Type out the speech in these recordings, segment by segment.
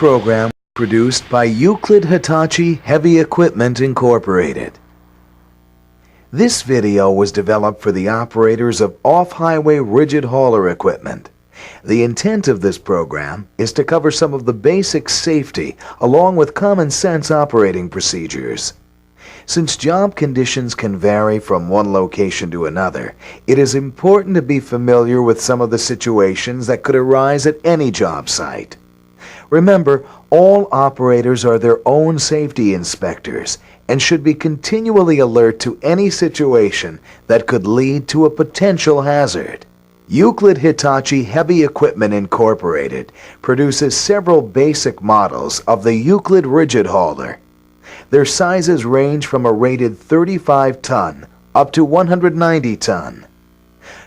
program was produced by Euclid Hitachi Heavy Equipment Incorporated. This video was developed for the operators of off-highway rigid hauler equipment. The intent of this program is to cover some of the basic safety along with common sense operating procedures. Since job conditions can vary from one location to another, it is important to be familiar with some of the situations that could arise at any job site. Remember, all operators are their own safety inspectors and should be continually alert to any situation that could lead to a potential hazard. Euclid Hitachi Heavy Equipment Incorporated produces several basic models of the Euclid rigid hauler. Their sizes range from a rated 35-ton up to 190-ton.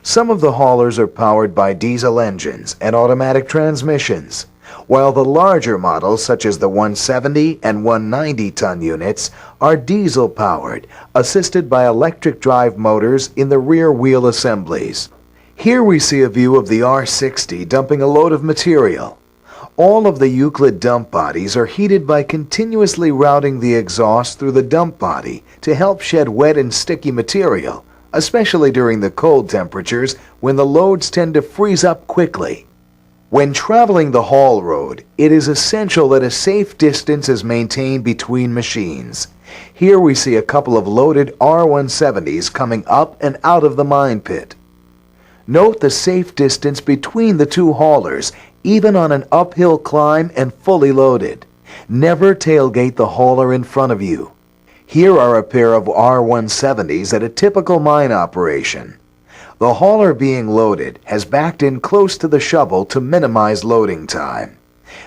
Some of the haulers are powered by diesel engines and automatic transmissions, while the larger models such as the 170 and 190-ton units are diesel-powered, assisted by electric drive motors in the rear wheel assemblies. Here we see a view of the R60 dumping a load of material. All of the Euclid dump bodies are heated by continuously routing the exhaust through the dump body to help shed wet and sticky material, especially during the cold temperatures when the loads tend to freeze up quickly. When traveling the haul road, it is essential that a safe distance is maintained between machines. Here we see a couple of loaded R170s coming up and out of the mine pit. Note the safe distance between the two haulers, even on an uphill climb and fully loaded. Never tailgate the hauler in front of you. Here are a pair of R170s at a typical mine operation. The hauler being loaded has backed in close to the shovel to minimize loading time.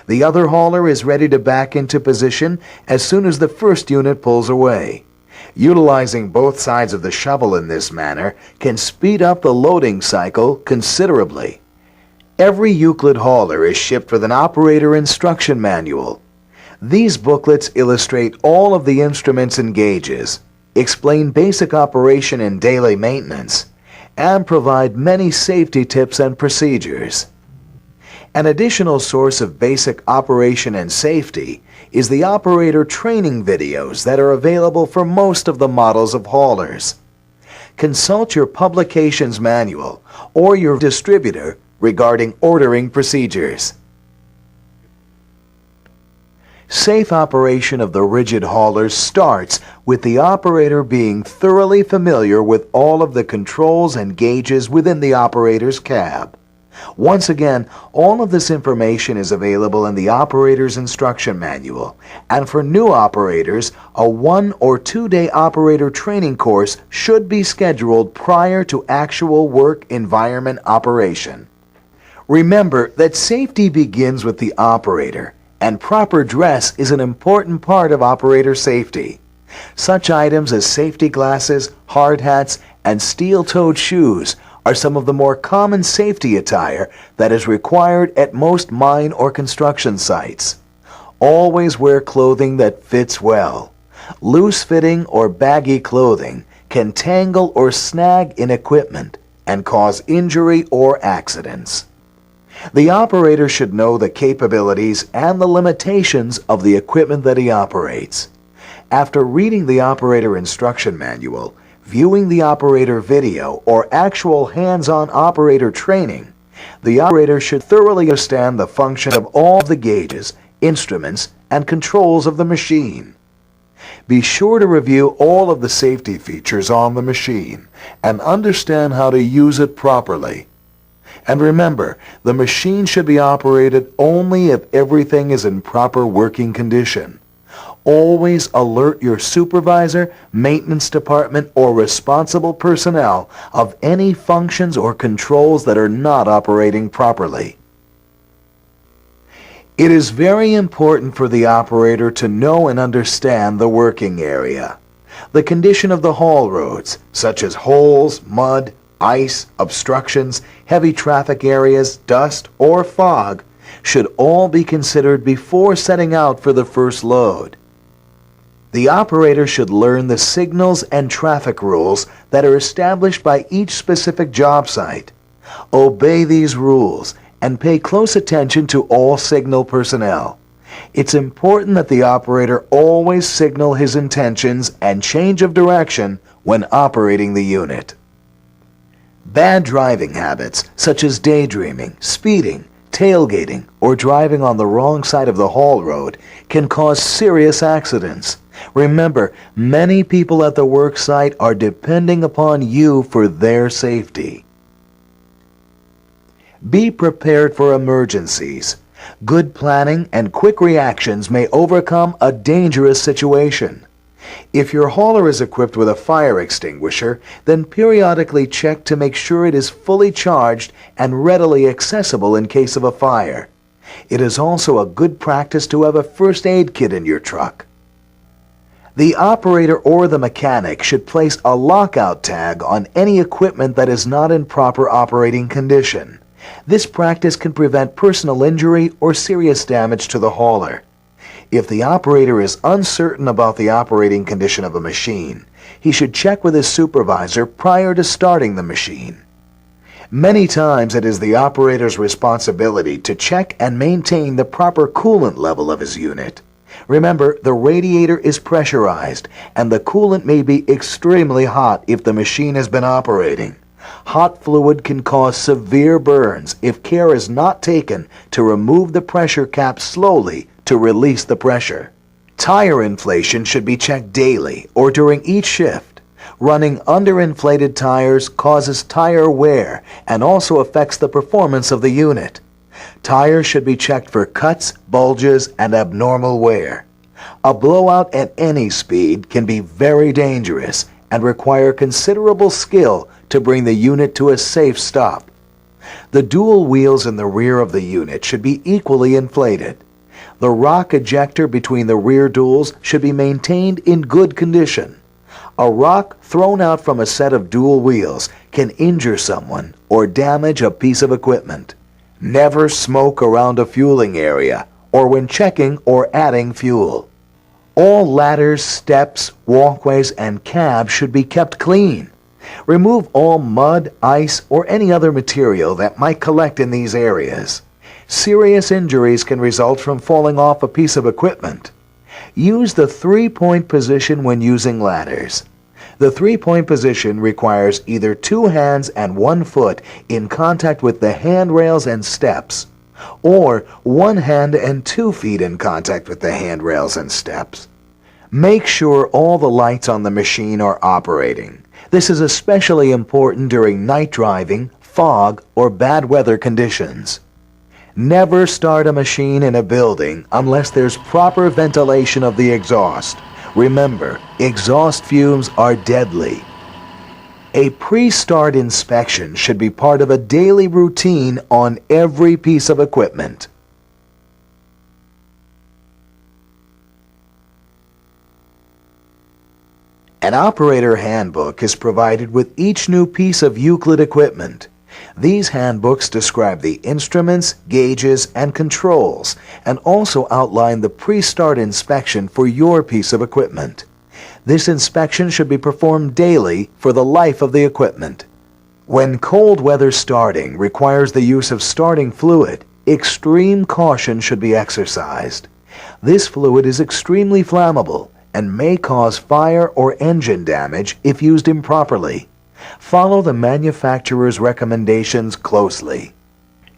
The other hauler is ready to back into position as soon as the first unit pulls away. Utilizing both sides of the shovel in this manner can speed up the loading cycle considerably. Every Euclid hauler is shipped with an operator instruction manual. These booklets illustrate all of the instruments and gauges, explain basic operation and daily maintenance, and provide many safety tips and procedures. An additional source of basic operation and safety is the operator training videos that are available for most of the models of haulers. Consult your publications manual or your distributor regarding ordering procedures. Safe operation of the rigid haulers starts with the operator being thoroughly familiar with all of the controls and gauges within the operator's cab. Once again, all of this information is available in the operator's instruction manual, and for new operators, a 1 or 2 day operator training course should be scheduled prior to actual work environment operation. Remember that safety begins with the operator, and proper dress is an important part of operator safety. Such items as safety glasses, hard hats, and steel-toed shoes are some of the more common safety attire that is required at most mine or construction sites. Always wear clothing that fits well. Loose-fitting or baggy clothing can tangle or snag in equipment and cause injury or accidents. The operator should know the capabilities and the limitations of the equipment that he operates. After reading the operator instruction manual, viewing the operator video, or actual hands-on operator training, the operator should thoroughly understand the function of all the gauges, instruments, and controls of the machine. Be sure to review all of the safety features on the machine and understand how to use it properly. And remember, the machine should be operated only if everything is in proper working condition. Always alert your supervisor, maintenance department, or responsible personnel of any functions or controls that are not operating properly. It is very important for the operator to know and understand the working area. The condition of the haul roads, such as holes, mud, ice, obstructions, heavy traffic areas, dust, or fog, should all be considered before setting out for the first load. The operator should learn the signals and traffic rules that are established by each specific job site. Obey these rules and pay close attention to all signal personnel. It's important that the operator always signal his intentions and change of direction when operating the unit. Bad driving habits, such as daydreaming, speeding, tailgating, or driving on the wrong side of the haul road, can cause serious accidents. Remember, many people at the work site are depending upon you for their safety. Be prepared for emergencies. Good planning and quick reactions may overcome a dangerous situation. If your hauler is equipped with a fire extinguisher, then periodically check to make sure it is fully charged and readily accessible in case of a fire. It is also a good practice to have a first aid kit in your truck. The operator or the mechanic should place a lockout tag on any equipment that is not in proper operating condition. This practice can prevent personal injury or serious damage to the hauler. If the operator is uncertain about the operating condition of a machine, he should check with his supervisor prior to starting the machine. Many times it is the operator's responsibility to check and maintain the proper coolant level of his unit. Remember, the radiator is pressurized, and the coolant may be extremely hot if the machine has been operating. Hot fluid can cause severe burns if care is not taken to remove the pressure cap slowly to release the pressure. Tire inflation should be checked daily or during each shift. Running underinflated tires causes tire wear and also affects the performance of the unit. Tires should be checked for cuts, bulges, and abnormal wear. A blowout at any speed can be very dangerous and require considerable skill to bring the unit to a safe stop. The dual wheels in the rear of the unit should be equally inflated. The rock ejector between the rear duals should be maintained in good condition. A rock thrown out from a set of dual wheels can injure someone or damage a piece of equipment. Never smoke around a fueling area or when checking or adding fuel. All ladders, steps, walkways, and cabs should be kept clean. Remove all mud, ice, or any other material that might collect in these areas. Serious injuries can result from falling off a piece of equipment. Use the three-point position when using ladders. The three-point position requires either 2 hands and 1 foot in contact with the handrails and steps, or 1 hand and 2 feet in contact with the handrails and steps. Make sure all the lights on the machine are operating. This is especially important during night driving, fog, or bad weather conditions. Never start a machine in a building unless there's proper ventilation of the exhaust. Remember, exhaust fumes are deadly. A pre-start inspection should be part of a daily routine on every piece of equipment. An operator handbook is provided with each new piece of Euclid equipment. These handbooks describe the instruments, gauges, and controls, and also outline the pre-start inspection for your piece of equipment. This inspection should be performed daily for the life of the equipment. When cold weather starting requires the use of starting fluid, extreme caution should be exercised. This fluid is extremely flammable and may cause fire or engine damage if used improperly. Follow the manufacturer's recommendations closely.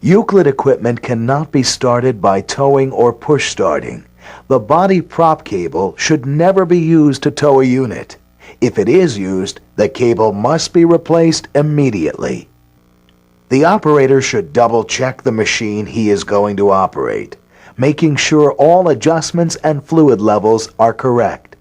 Euclid equipment cannot be started by towing or push starting. The body prop cable should never be used to tow a unit. If it is used, the cable must be replaced immediately. The operator should double-check the machine he is going to operate, making sure all adjustments and fluid levels are correct.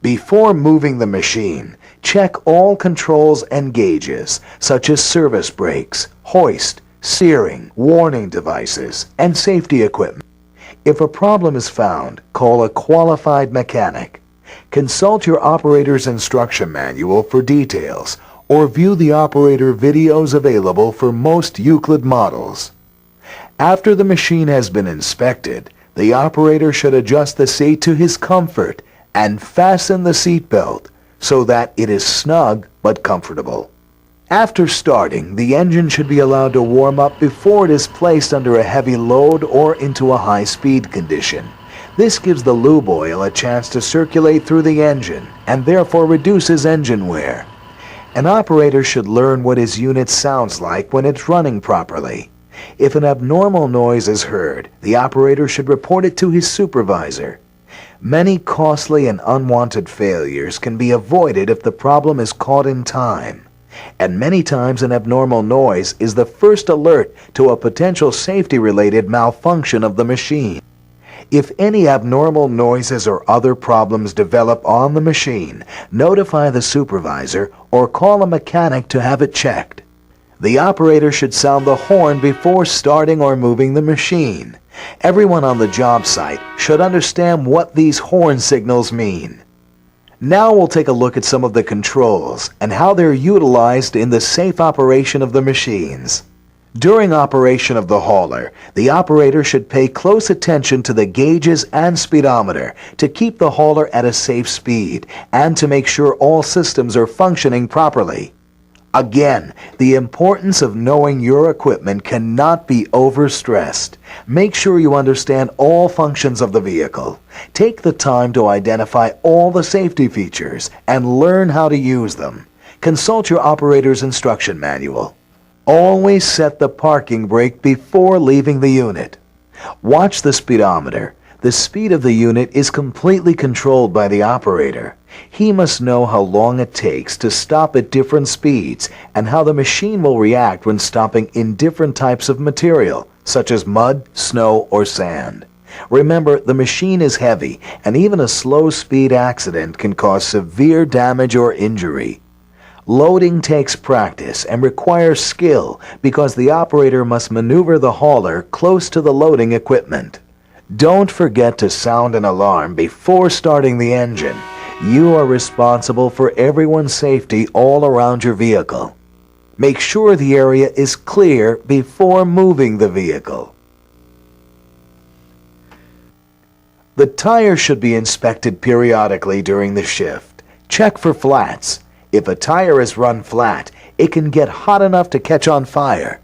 Before moving the machine, check all controls and gauges, such as service brakes, hoist, steering, warning devices, and safety equipment. If a problem is found, call a qualified mechanic. Consult your operator's instruction manual for details, or view the operator videos available for most Euclid models. After the machine has been inspected, the operator should adjust the seat to his comfort and fasten the seat belt so that it is snug but comfortable. After starting, the engine should be allowed to warm up before it is placed under a heavy load or into a high-speed condition. This gives the lube oil a chance to circulate through the engine and therefore reduces engine wear. An operator should learn what his unit sounds like when it's running properly. If an abnormal noise is heard, the operator should report it to his supervisor. Many costly and unwanted failures can be avoided if the problem is caught in time. And many times an abnormal noise is the first alert to a potential safety-related malfunction of the machine. If any abnormal noises or other problems develop on the machine, notify the supervisor or call a mechanic to have it checked. The operator should sound the horn before starting or moving the machine. Everyone on the job site should understand what these horn signals mean. Now we'll take a look at some of the controls and how they're utilized in the safe operation of the machines. During operation of the hauler, the operator should pay close attention to the gauges and speedometer to keep the hauler at a safe speed and to make sure all systems are functioning properly. Again, the importance of knowing your equipment cannot be overstressed. Make sure you understand all functions of the vehicle. Take the time to identify all the safety features and learn how to use them. Consult your operator's instruction manual. Always set the parking brake before leaving the unit. Watch the speedometer. The speed of the unit is completely controlled by the operator. He must know how long it takes to stop at different speeds and how the machine will react when stopping in different types of material, such as mud, snow, or sand. Remember, the machine is heavy, and even a slow-speed accident can cause severe damage or injury. Loading takes practice and requires skill because the operator must maneuver the hauler close to the loading equipment. Don't forget to sound an alarm before starting the engine. You are responsible for everyone's safety all around your vehicle. Make sure the area is clear before moving the vehicle. The tires should be inspected periodically during the shift. Check for flats. If a tire is run flat, it can get hot enough to catch on fire.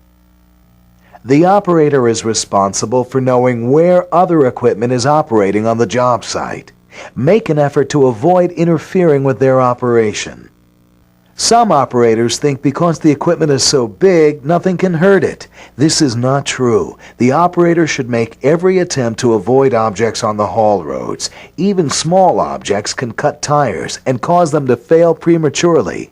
The operator is responsible for knowing where other equipment is operating on the job site. Make an effort to avoid interfering with their operation. Some operators think because the equipment is so big, nothing can hurt it. This is not true. The operator should make every attempt to avoid objects on the haul roads. Even small objects can cut tires and cause them to fail prematurely.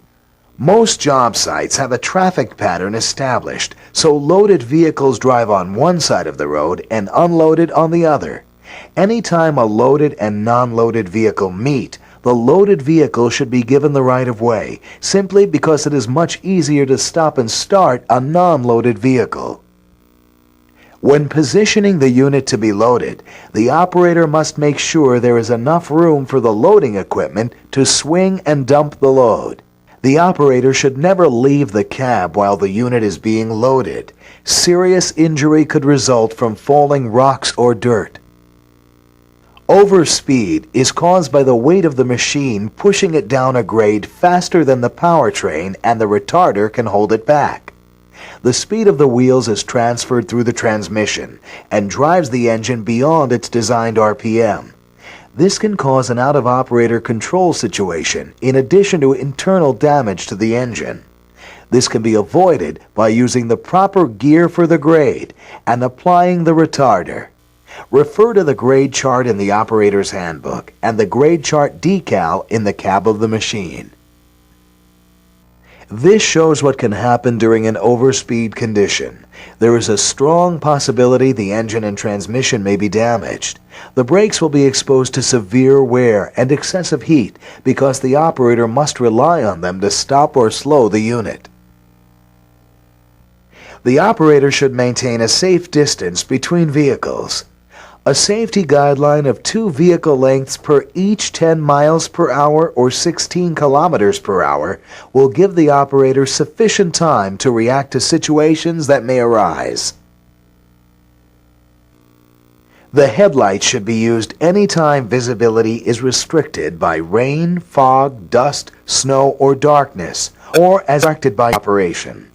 Most job sites have a traffic pattern established, so loaded vehicles drive on one side of the road and unloaded on the other. Anytime a loaded and non-loaded vehicle meet, the loaded vehicle should be given the right of way, simply because it is much easier to stop and start a non-loaded vehicle. When positioning the unit to be loaded, the operator must make sure there is enough room for the loading equipment to swing and dump the load. The operator should never leave the cab while the unit is being loaded. Serious injury could result from falling rocks or dirt. Overspeed is caused by the weight of the machine pushing it down a grade faster than the powertrain and the retarder can hold it back. The speed of the wheels is transferred through the transmission and drives the engine beyond its designed RPM. This can cause an out-of-operator control situation in addition to internal damage to the engine. This can be avoided by using the proper gear for the grade and applying the retarder. Refer to the grade chart in the operator's handbook and the grade chart decal in the cab of the machine. This shows what can happen during an overspeed condition. There is a strong possibility the engine and transmission may be damaged. The brakes will be exposed to severe wear and excessive heat because the operator must rely on them to stop or slow the unit. The operator should maintain a safe distance between vehicles. A safety guideline of 2 vehicle lengths per each 10 miles per hour or 16 kilometers per hour will give the operator sufficient time to react to situations that may arise. The headlight should be used anytime visibility is restricted by rain, fog, dust, snow, or darkness, or as directed by operation.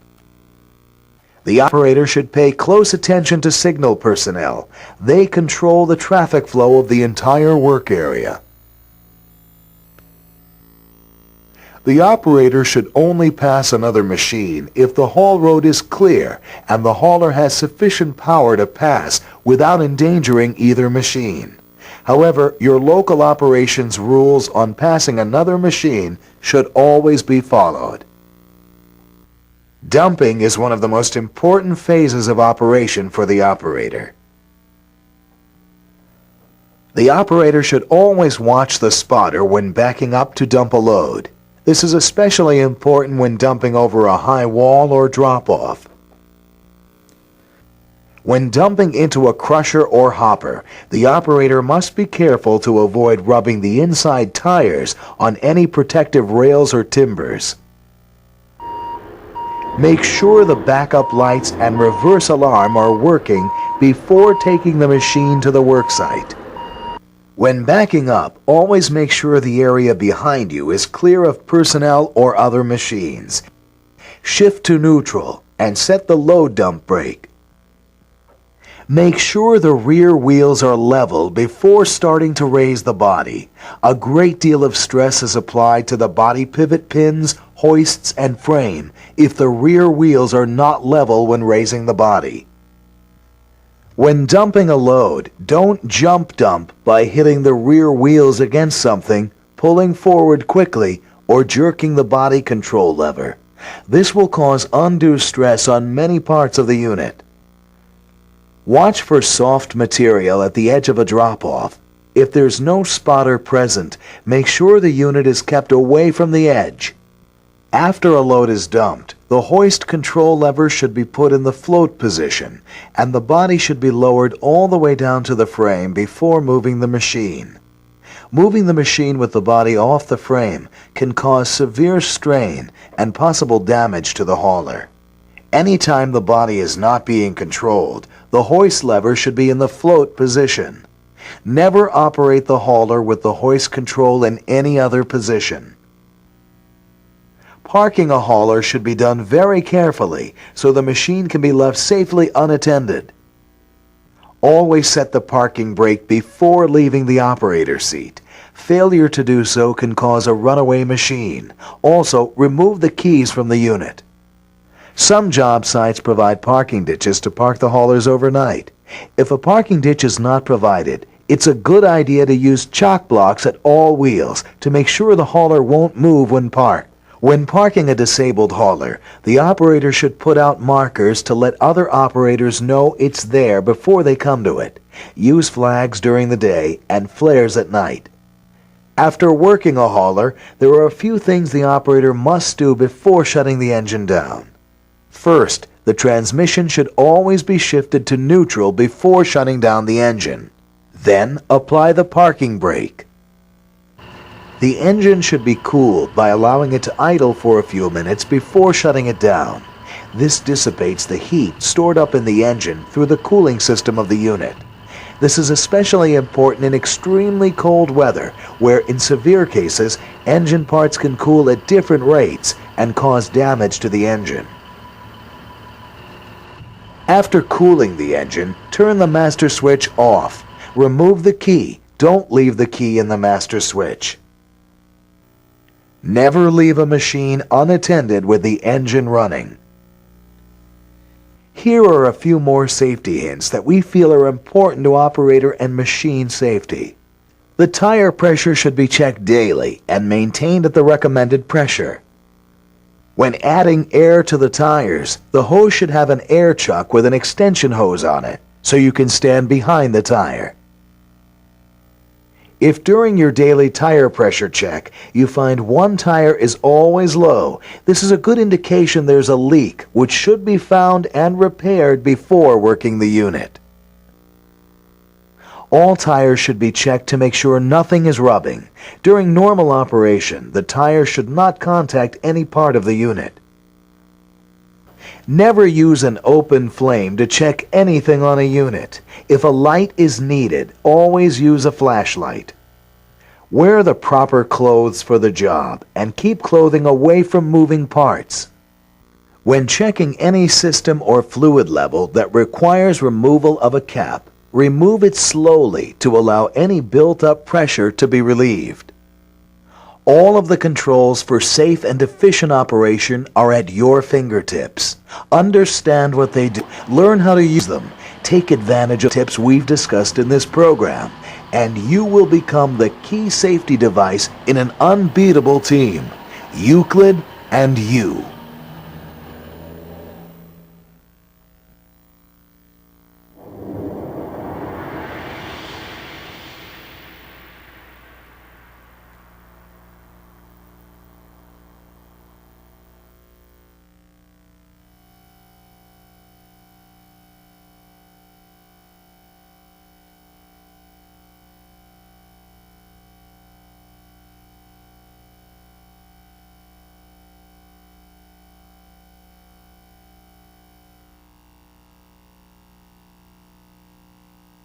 The operator should pay close attention to signal personnel. They control the traffic flow of the entire work area. The operator should only pass another machine if the haul road is clear and the hauler has sufficient power to pass without endangering either machine. However, your local operations rules on passing another machine should always be followed. Dumping is one of the most important phases of operation for the operator. The operator should always watch the spotter when backing up to dump a load. This is especially important when dumping over a high wall or drop-off. When dumping into a crusher or hopper, the operator must be careful to avoid rubbing the inside tires on any protective rails or timbers. Make sure the backup lights and reverse alarm are working before taking the machine to the worksite. When backing up, always make sure the area behind you is clear of personnel or other machines. Shift to neutral and set the load dump brake. Make sure the rear wheels are level before starting to raise the body. A great deal of stress is applied to the body pivot pins, hoists, and frame if the rear wheels are not level when raising the body. When dumping a load, don't jump dump by hitting the rear wheels against something, pulling forward quickly, or jerking the body control lever. This will cause undue stress on many parts of the unit. Watch for soft material at the edge of a drop-off. If there's no spotter present, make sure the unit is kept away from the edge. After a load is dumped, the hoist control lever should be put in the float position, and the body should be lowered all the way down to the frame before moving the machine. Moving the machine with the body off the frame can cause severe strain and possible damage to the hauler. Anytime the body is not being controlled, the hoist lever should be in the float position. Never operate the hauler with the hoist control in any other position. Parking a hauler should be done very carefully so the machine can be left safely unattended. Always set the parking brake before leaving the operator seat. Failure to do so can cause a runaway machine. Also, remove the keys from the unit. Some job sites provide parking ditches to park the haulers overnight. If a parking ditch is not provided, it's a good idea to use chock blocks at all wheels to make sure the hauler won't move when parked. When parking a disabled hauler, the operator should put out markers to let other operators know it's there before they come to it. Use flags during the day and flares at night. After working a hauler, there are a few things the operator must do before shutting the engine down. First, the transmission should always be shifted to neutral before shutting down the engine. Then, apply the parking brake. The engine should be cooled by allowing it to idle for a few minutes before shutting it down. This dissipates the heat stored up in the engine through the cooling system of the unit. This is especially important in extremely cold weather, where in severe cases, engine parts can cool at different rates and cause damage to the engine. After cooling the engine, turn the master switch off. Remove the key. Don't leave the key in the master switch. Never leave a machine unattended with the engine running. Here are a few more safety hints that we feel are important to operator and machine safety. The tire pressure should be checked daily and maintained at the recommended pressure. When adding air to the tires, the hose should have an air chuck with an extension hose on it, so you can stand behind the tire. If during your daily tire pressure check you find one tire is always low, this is a good indication there's a leak, which should be found and repaired before working the unit. All tires should be checked to make sure nothing is rubbing. During normal operation, the tire should not contact any part of the unit. Never use an open flame to check anything on a unit. If a light is needed, always use a flashlight. Wear the proper clothes for the job and keep clothing away from moving parts. When checking any system or fluid level that requires removal of a cap, remove it slowly to allow any built-up pressure to be relieved. All of the controls for safe and efficient operation are at your fingertips. Understand what they do, learn how to use them, take advantage of tips we've discussed in this program, and you will become the key safety device in an unbeatable team. Euclid and you.